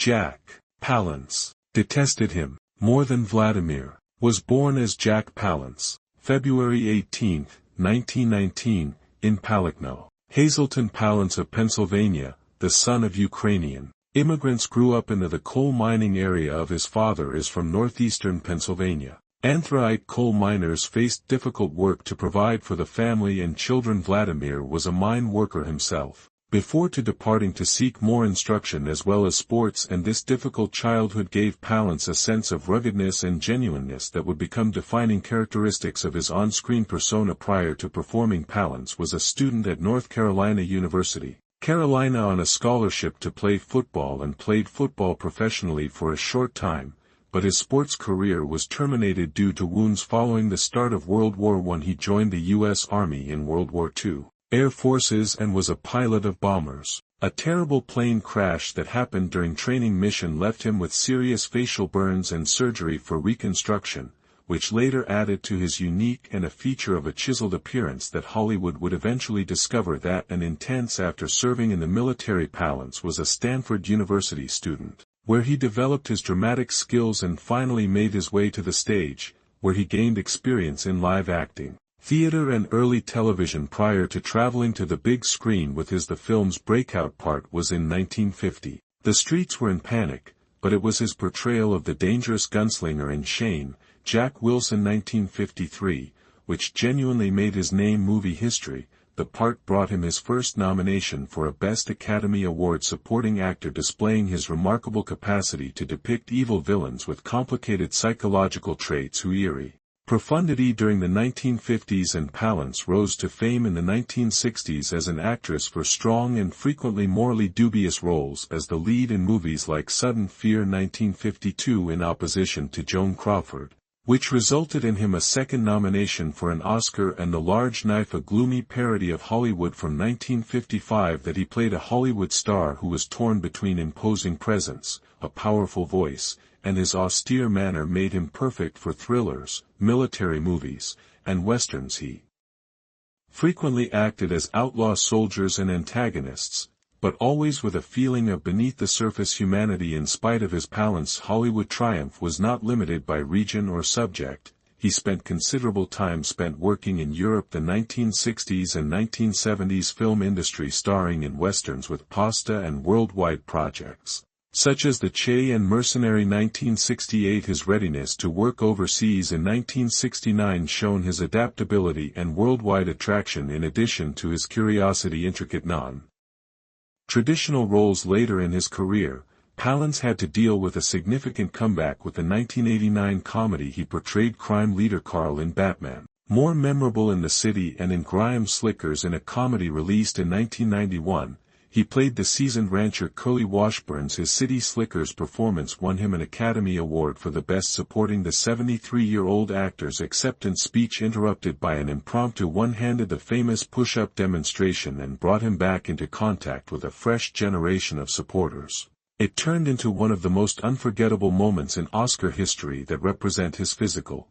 Jack Palance detested him more than Vladimir. Was born as Jack Palance, February 18, 1919, in Paluchno, Hazleton Palance of Pennsylvania, the son of Ukrainian immigrants. Grew up in the coal mining area of his father is from northeastern Pennsylvania. Anthracite coal miners faced difficult work to provide for the family and children. Vladimir was a mine worker himself, before departing to seek more instruction as well as sports, and this difficult childhood gave Palance a sense of ruggedness and genuineness that would become defining characteristics of his on-screen persona. Prior to performing, Palance was a student at North Carolina University, Carolina, on a scholarship to play football, and played football professionally for a short time, but his sports career was terminated due to wounds following the start of World War I. He joined the U.S. Army in World War II Air Forces and was a pilot of bombers. A terrible plane crash that happened during training mission left him with serious facial burns and surgery for reconstruction, which later added to his unique and a feature of a chiseled appearance that Hollywood would eventually discover that an intense. After serving in the military, Palance was a Stanford University student, where he developed his dramatic skills and finally made his way to the stage, where he gained experience in live acting, theater and early television prior to traveling to the big screen with his. The film's breakout part was in 1950. The streets were in panic, but it was his portrayal of the dangerous gunslinger in Shane, Jack Wilson 1953, which genuinely made his name movie history. The part brought him his first nomination for a Best Academy Award supporting actor, displaying his remarkable capacity to depict evil villains with complicated psychological traits who eerie profundity during the 1950s. And Palance rose to fame in the 1960s as an actress for strong and frequently morally dubious roles as the lead in movies like Sudden Fear 1952 in opposition to Joan Crawford, which resulted in him a second nomination for an Oscar, and The Large Knife, a gloomy parody of Hollywood from 1955 that he played a Hollywood star who was torn between imposing presence, a powerful voice, and his austere manner made him perfect for thrillers, military movies, and westerns. He frequently acted as outlaw soldiers and antagonists, but always with a feeling of beneath-the-surface humanity. In spite of his Palance's Hollywood triumph was not limited by region or subject. He spent considerable time working in Europe, the 1960s and 1970s film industry, starring in westerns with Pasta and worldwide projects such as The Che and Mercenary 1968. His readiness to work overseas in 1969 shown his adaptability and worldwide attraction in addition to his curiosity. Intricate non-traditional roles later in his career, Palance had to deal with a significant comeback with the 1989 comedy. He portrayed crime leader Carl in Batman, more memorable in The City and in Graham Slickers. In a comedy released in 1991, he played the seasoned rancher Curly Washburns. His City Slickers performance won him an Academy Award for the Best Supporting. The 73-year-old actor's acceptance speech interrupted by an impromptu one-handed the famous push-up demonstration and brought him back into contact with a fresh generation of supporters. It turned into one of the most unforgettable moments in Oscar history that represent his physical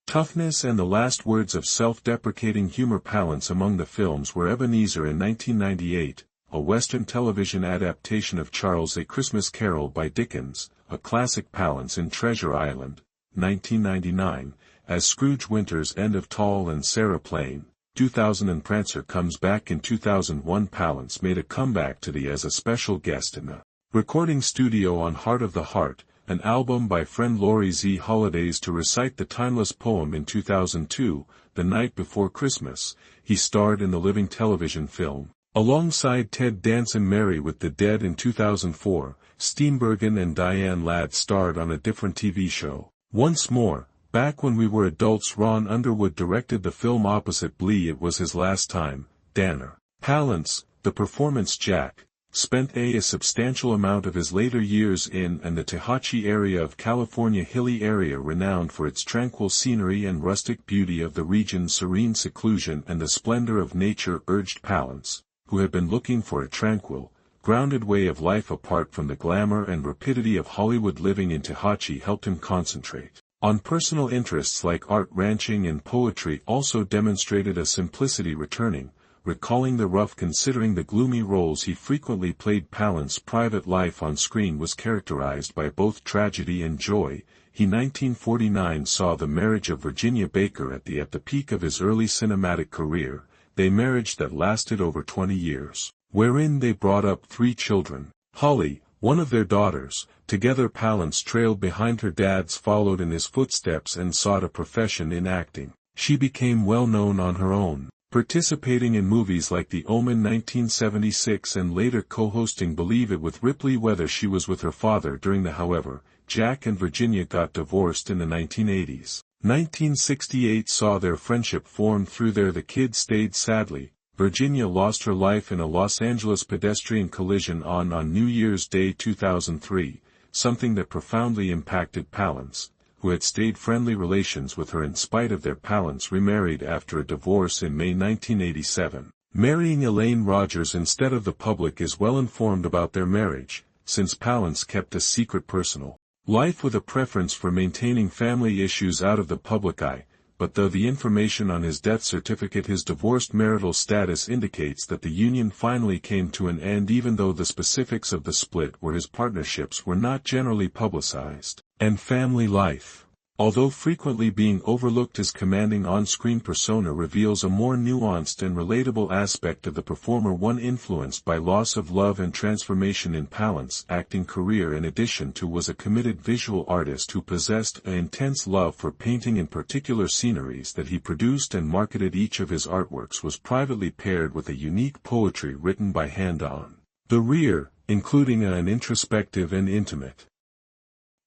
toughness and the last words of self-deprecating humor. Palance among the films were Ebenezer in 1998, a Western television adaptation of Charles A Christmas Carol by Dickens, a classic. Palance in Treasure Island, 1999, as Scrooge Winters. End of Tall and Sarah Plain, 2000, and Prancer comes back in 2001. Palance made a comeback to as a special guest in the recording studio on Heart of the Heart, an album by friend Laurie Z. Holidays, to recite the timeless poem. In 2002, The Night Before Christmas, he starred in the living television film alongside Ted Danson. Marry with the Dead. In 2004, Steenburgen and Diane Ladd starred on a different TV show. Once More, Back When We Were Adults. Ron Underwood directed the film opposite Blee. It was his last time. Danner. Palance, the performance Jack, spent a substantial amount of his later years in and the Tehachapi area of California, hilly area renowned for its tranquil scenery and rustic beauty of the region's serene seclusion and the splendor of nature. Urged Palance, who had been looking for a tranquil, grounded way of life apart from the glamour and rapidity of Hollywood living in Tehachapi, helped him concentrate on personal interests like art, ranching and poetry. Also demonstrated a simplicity returning, recalling the rough considering the gloomy roles he frequently played. Palant's private life on screen was characterized by both tragedy and joy. 1949 saw the marriage of Virginia Baker at the peak of his early cinematic career, a marriage that lasted over 20 years, wherein they brought up 3 children. Holly, one of their daughters. Together Palance trailed behind her dad's, followed in his footsteps and sought a profession in acting. She became well known on her own, participating in movies like The Omen 1976 and later co-hosting Believe It with Ripley. Whether she was with her father during the however, Jack and Virginia got divorced in the 1980s. 1968 saw their friendship form through there. The kids stayed. Sadly, Virginia lost her life in a Los Angeles pedestrian collision on New Year's Day 2003, something that profoundly impacted Palance, who had stayed friendly relations with her in spite of their. Palance remarried after a divorce in May 1987, marrying Elaine Rogers instead of the public is well informed about their marriage, since Palance kept a secret personal life with a preference for maintaining family issues out of the public eye. But though the information on his death certificate, his divorced marital status indicates that the union finally came to an end, even though the specifics of the split where his partnerships were not generally publicized. And family life, although frequently being overlooked, his commanding on-screen persona reveals a more nuanced and relatable aspect of the performer, one influenced by loss of love and transformation. In Palance's acting career, in addition to was a committed visual artist who possessed an intense love for painting, in particular sceneries that he produced and marketed. Each of his artworks was privately paired with a unique poetry written by hand on the rear, including an introspective and intimate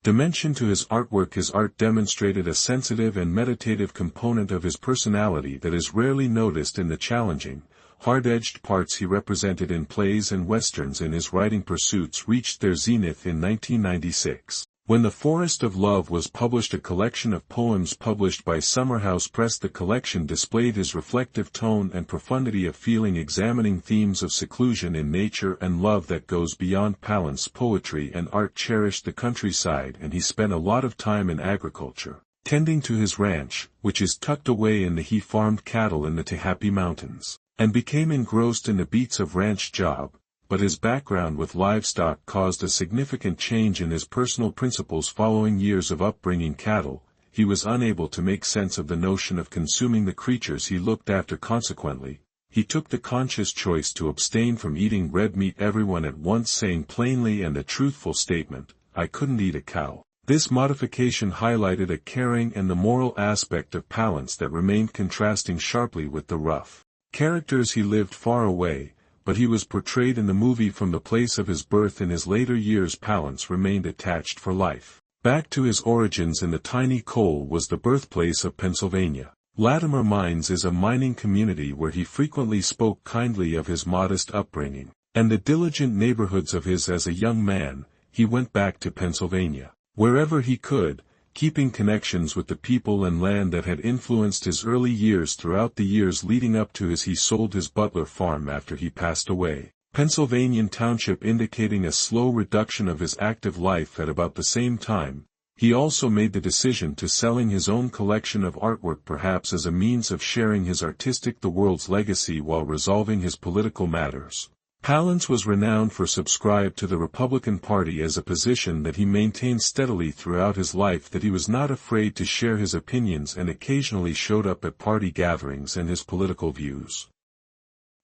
dimension to his artwork. His art demonstrated a sensitive and meditative component of his personality that is rarely noticed in the challenging, hard-edged parts he represented in plays and westerns. In his writing pursuits reached their zenith in 1996, when The Forest of Love was published, a collection of poems published by Summerhouse Press. The collection displayed his reflective tone and profundity of feeling, examining themes of seclusion in nature and love that goes beyond. Palance's poetry and art cherished the countryside, and he spent a lot of time in agriculture, tending to his ranch, which is tucked away in the. He farmed cattle in the Tehapi Mountains, and became engrossed in the beats of ranch job. But his background with livestock caused a significant change in his personal principles. Following years of upbringing cattle, he was unable to make sense of the notion of consuming the creatures he looked after. Consequently, he took the conscious choice to abstain from eating red meat. Everyone at once saying plainly and a truthful statement, "I couldn't eat a cow." This modification highlighted a caring and the moral aspect of Palance that remained, contrasting sharply with the rough characters he lived far away, but he was portrayed in the movie from the place of his birth. In his later years, Palance remained attached for life back to his origins, in the tiny coal was the birthplace of Pennsylvania. Latimer Mines is a mining community where he frequently spoke kindly of his modest upbringing and the diligent neighborhoods of his. As a young man, he went back to Pennsylvania wherever he could, keeping connections with the people and land that had influenced his early years. Throughout the years leading up to his, he sold his Butler farm after he passed away, Pennsylvania Township, indicating a slow reduction of his active life. At about the same time, he also made the decision to selling his own collection of artwork, perhaps as a means of sharing his artistic the world's legacy while resolving his political matters. Palance was renowned for subscribe to the Republican Party as a position that he maintained steadily throughout his life, that he was not afraid to share his opinions and occasionally showed up at party gatherings and his political views.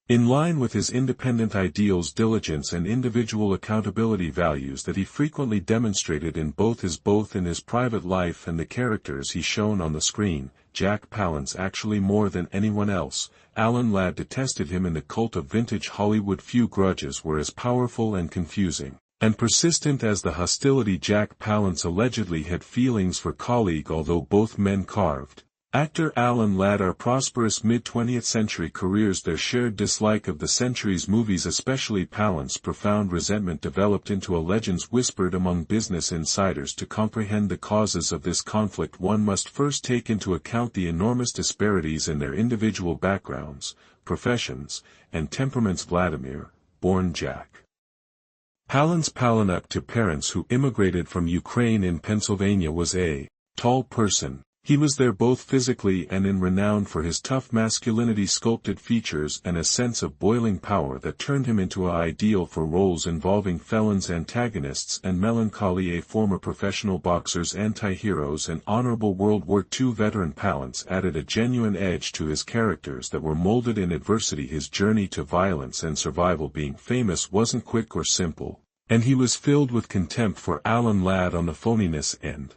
In line with his independent ideals, diligence and individual accountability, values that he frequently demonstrated in both his private life and the characters he shown on the screen, Jack Palance actually more than anyone else. Alan Ladd detested him in the cult of vintage Hollywood. Few grudges were as powerful and confusing and persistent as the hostility Jack Palance allegedly had feelings for colleague. Although both men carved actor Alan Ladd are prosperous mid-20th century careers, their shared dislike of the century's movies, especially Palance's profound resentment, developed into a legends whispered among business insiders. To comprehend the causes of this conflict, one must first take into account the enormous disparities in their individual backgrounds, professions, and temperaments. Vladimir, born Jack Palance Palahniuk to parents who immigrated from Ukraine in Pennsylvania, was a tall person, He was there both physically and in renown for his tough masculinity, sculpted features, and a sense of boiling power that turned him into an ideal for roles involving felons, antagonists, and melancholy. A former professional boxer's anti-heroes and honorable World War II veteran, Palance added a genuine edge to his characters that were molded in adversity. His journey to violence and survival, being famous, wasn't quick or simple, and he was filled with contempt for Alan Ladd on the phoniness and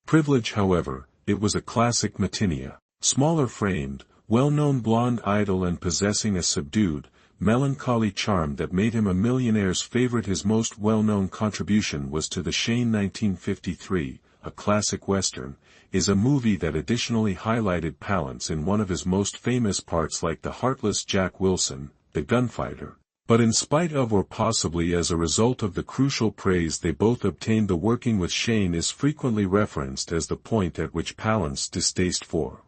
privilege. However, it was a classic Matinia. Smaller-framed, well-known blonde idol and possessing a subdued, melancholy charm that made him a millionaire's favorite. His most well-known contribution was to The Shane 1953, a classic western, is a movie that additionally highlighted Palance in one of his most famous parts, like the heartless Jack Wilson, the gunfighter. But in spite of, or possibly as a result of, the crucial praise they both obtained, the working with Shane is frequently referenced as the point at which Palance's distaste for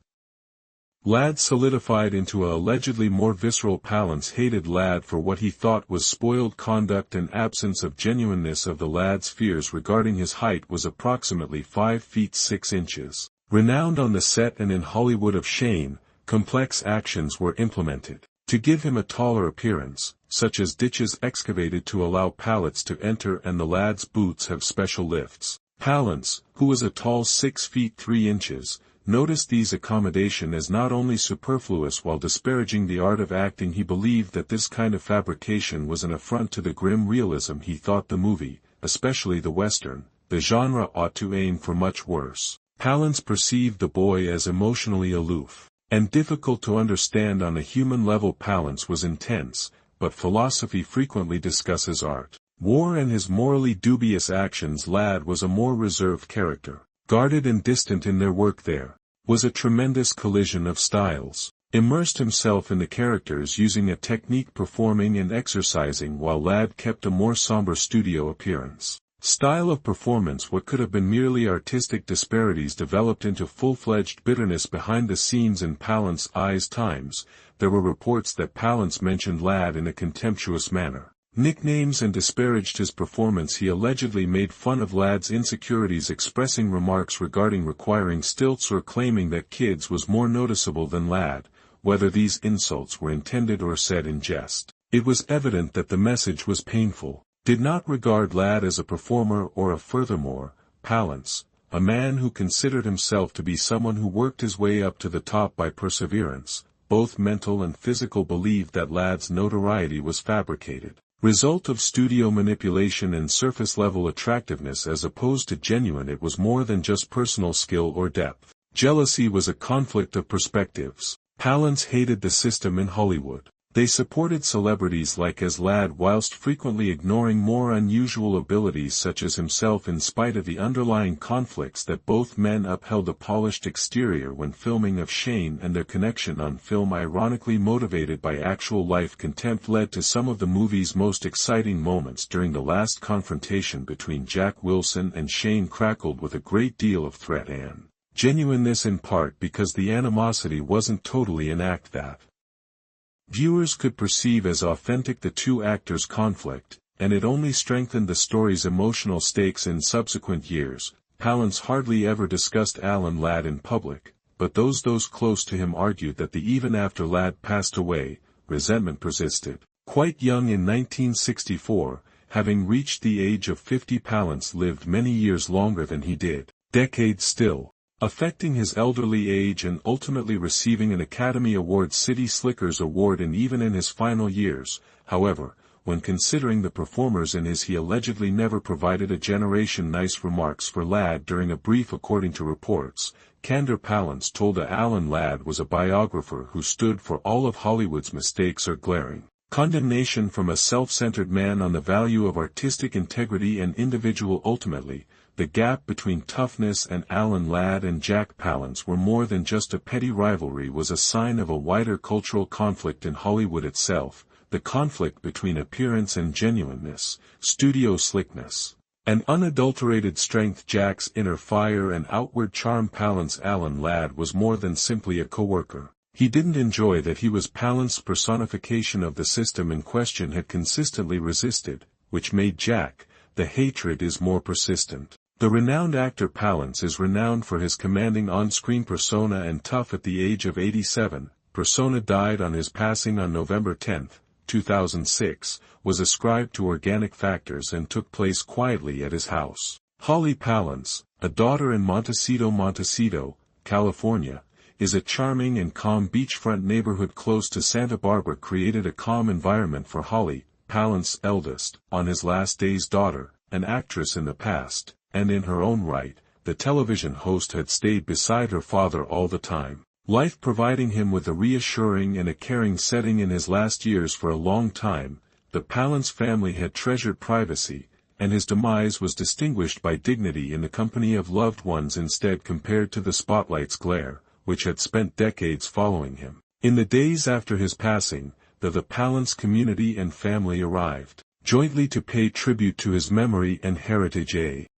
Ladd solidified into a allegedly more visceral. Palance hated Ladd for what he thought was spoiled conduct and absence of genuineness of the Ladd's fears regarding his height was approximately 5 feet 6 inches. Renowned on the set and in Hollywood of Shane, complex actions were implemented to give him a taller appearance, such as ditches excavated to allow pallets to enter, and the Ladd's boots have special lifts. Palance, who was a tall 6 feet 3 inches, noticed these accommodations as not only superfluous while disparaging the art of acting. He believed that this kind of fabrication was an affront to the grim realism. He thought the movie, especially the Western, the genre, ought to aim for much worse. Palance perceived the boy as emotionally aloof and difficult to understand on a human level. Palance was intense, but philosophy frequently discusses art, war, and his morally dubious actions. Ladd was a more reserved character, guarded and distant in their work. There was a tremendous collision of styles. Immersed himself in the characters, using a technique, performing and exercising, while Ladd kept a more somber studio appearance. Style of performance. What could have been merely artistic disparities developed into full-fledged bitterness behind the scenes in Palance's eyes. Times, there were reports that Palance mentioned Ladd in a contemptuous manner, nicknames, and disparaged his performance. He allegedly made fun of Ladd's insecurities, expressing remarks regarding requiring stilts or claiming that Kids was more noticeable than Ladd. Whether these insults were intended or said in jest, it was evident that the message was painful. Did not regard Ladd as a performer or a. Furthermore, Palance, a man who considered himself to be someone who worked his way up to the top by perseverance, both mental and physical, believed that Ladd's notoriety was fabricated, result of studio manipulation and surface-level attractiveness as opposed to genuine. It was more than just personal skill or depth. Jealousy was a conflict of perspectives. Palance hated the system in Hollywood. They supported celebrities like as Ladd whilst frequently ignoring more unusual abilities such as himself. In spite of the underlying conflicts that both men upheld a polished exterior when filming of Shane, and their connection on film, ironically motivated by actual life contempt, led to some of the movie's most exciting moments. During the last confrontation between Jack Wilson and Shane, crackled with a great deal of threat and genuineness, in part because the animosity wasn't totally an act that viewers could perceive as authentic. The two actors' conflict, and it only strengthened the story's emotional stakes in subsequent years. Palance hardly ever discussed Alan Ladd in public, but those close to him argued that even after Ladd passed away, resentment persisted. Quite young in 1964, having reached the age of 50, Palance lived many years longer than he did, decades still, affecting his elderly age and ultimately receiving an Academy Award, City Slickers Award, and even in his final years. However, when considering the performers in his, he allegedly never provided a generation. Nice remarks for Ladd during a brief. According to reports, Candor, Palance told Alan Ladd was a biographer who stood for all of Hollywood's mistakes or glaring condemnation from a self-centered man on the value of artistic integrity and individual. Ultimately, the gap between toughness and Alan Ladd and Jack Palance were more than just a petty rivalry, was a sign of a wider cultural conflict in Hollywood itself, the conflict between appearance and genuineness, studio slickness, and unadulterated strength. Jack's inner fire and outward charm. Palance. Alan Ladd was more than simply a co-worker. He didn't enjoy that he was Palance's personification of the system in question, had consistently resisted, which made Jack. The hatred is more persistent. The renowned actor Palance is renowned for his commanding on-screen persona and tough at the age of 87. Persona died on his passing on November 10, 2006, was ascribed to organic factors and took place quietly at his house. Holly Palance, a daughter in Montecito, California, is a charming and calm beachfront neighborhood close to Santa Barbara. Created a calm environment for Holly, Palance's eldest, on his last days. Daughter, an actress in the past, and in her own right, the television host had stayed beside her father all the time. Life providing him with a reassuring and a caring setting in his last years. For a long time, the Palance family had treasured privacy, and his demise was distinguished by dignity in the company of loved ones instead compared to the spotlight's glare, which had spent decades following him. In the days after his passing, the Palance community and family arrived, jointly to pay tribute to his memory and heritage.